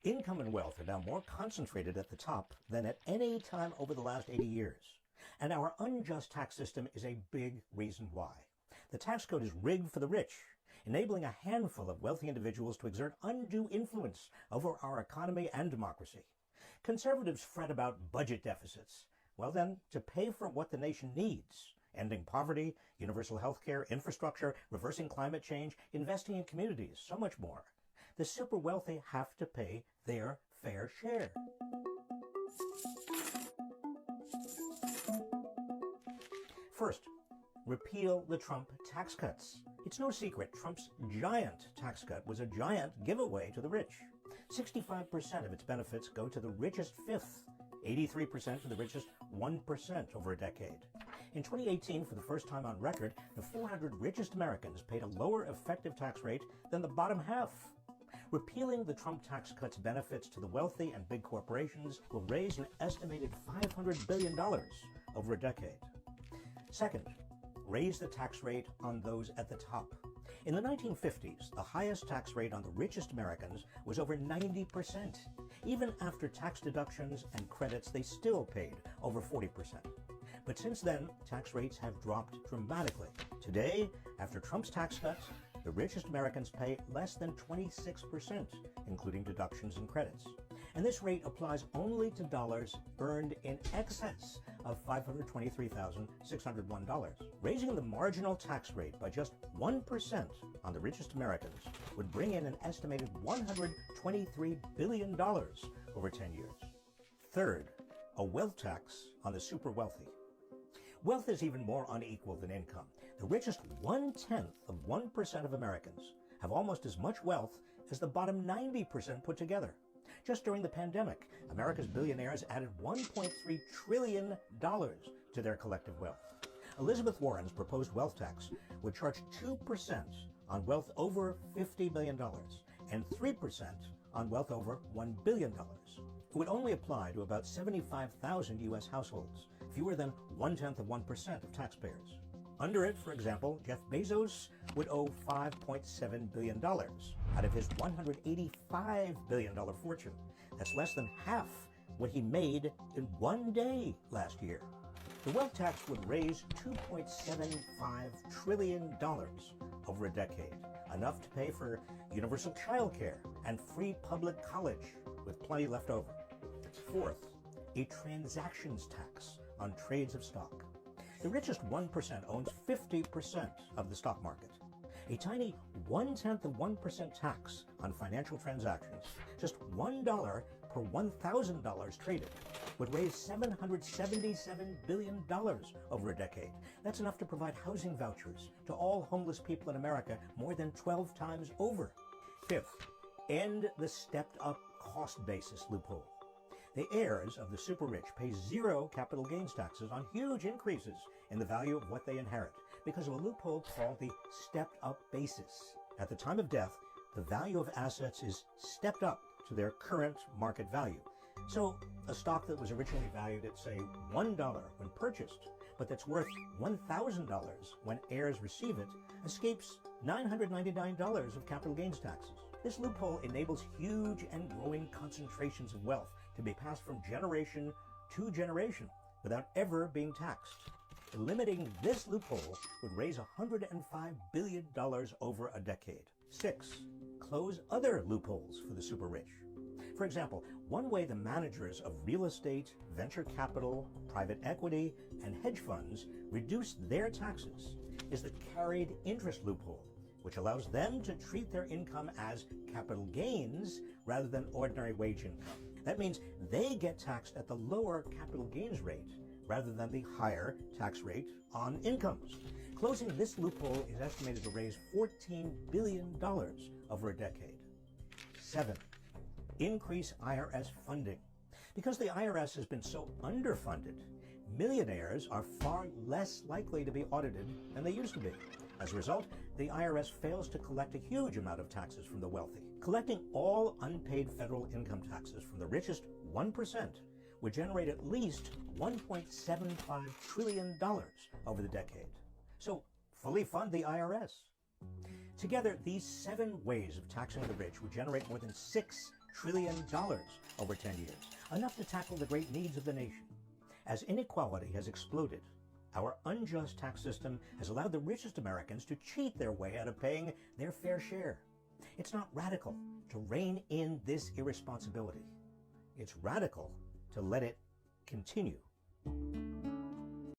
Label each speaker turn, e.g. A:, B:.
A: Income and wealth are now more concentrated at the top than at any time over the last 80 years. And our unjust tax system is a big reason why. The tax code is rigged for the rich, enabling a handful of wealthy individuals to exert undue influence over our economy and democracy. Conservatives fret about budget deficits. Well then, to pay for what the nation needs, ending poverty, universal health care, infrastructure, reversing climate change, investing in communities, so much more, the super wealthy have to pay their fair share. First, repeal the Trump tax cuts. It's no secret Trump's giant tax cut was a giant giveaway to the rich. 65% of its benefits go to the richest fifth, 83% to the richest 1% over a decade. In 2018, for the first time on record, the 400 richest Americans paid a lower effective tax rate than the bottom half. Repealing the Trump tax cuts benefits to the wealthy and big corporations will raise an estimated $500 billion over a decade. Second, raise the tax rate on those at the top. In the 1950s, the highest tax rate on the richest Americans was over 90%. Even after tax deductions and credits, they still paid over 40%. But since then, tax rates have dropped dramatically. Today, after Trump's tax cuts, the richest Americans pay less than 26%, including deductions and credits. And this rate applies only to dollars earned in excess of $523,601. Raising the marginal tax rate by just 1% on the richest Americans would bring in an estimated $123 billion over 10 years. Third, a wealth tax on the super wealthy. Wealth is even more unequal than income. The richest 1/10 of Americans have almost as much wealth as the bottom 90% put together. Just during the pandemic, America's billionaires added $1.3 trillion to their collective wealth. Elizabeth Warren's proposed wealth tax would charge 2% on wealth over $50 million and 3% on wealth over $1 billion. It would only apply to about 75,000 U.S. households, fewer than 1/10% of taxpayers. Under it, for example, Jeff Bezos would owe $5.7 billion out of his $185 billion fortune. That's less than half what he made in one day last year. The wealth tax would raise $2.75 trillion over a decade, enough to pay for universal child care and free public college, with plenty left over. Fourth, a transactions tax on trades of stock. The richest 1% owns 50% of the stock market. A tiny 1/10% tax on financial transactions, just $1 per $1,000 traded, would raise $777 billion over a decade. That's enough to provide housing vouchers to all homeless people in America more than 12 times over. Fifth, end the stepped-up cost basis loophole. The heirs of the super rich pay zero capital gains taxes on huge increases in the value of what they inherit because of a loophole called the stepped-up basis. At the time of death, the value of assets is stepped up to their current market value. So a stock that was originally valued at, say, $1 when purchased, but that's worth $1,000 when heirs receive it, escapes $999 of capital gains taxes. This loophole enables huge and growing concentrations of wealth to be passed from generation to generation without ever being taxed. Eliminating this loophole would raise $105 billion over a decade. 6. Close other loopholes for the super rich. For example, one way the managers of real estate, venture capital, private equity, and hedge funds reduce their taxes is the carried interest loophole, which allows them to treat their income as capital gains rather than ordinary wage income. That means they get taxed at the lower capital gains rate rather than the higher tax rate on incomes. Closing this loophole is estimated to raise $14 billion over a decade. 7. Increase IRS funding. Because the IRS has been so underfunded, millionaires are far less likely to be audited than they used to be. As a result, the IRS fails to collect a huge amount of taxes from the wealthy. Collecting all unpaid federal income taxes from the richest 1% would generate at least $1.75 trillion over the decade. So fully fund the IRS. Together, these 7 ways of taxing the rich would generate more than $6 trillion over 10 years, enough to tackle the great needs of the nation. As inequality has exploded, our unjust tax system has allowed the richest Americans to cheat their way out of paying their fair share. It's not radical to rein in this irresponsibility. It's radical to let it continue.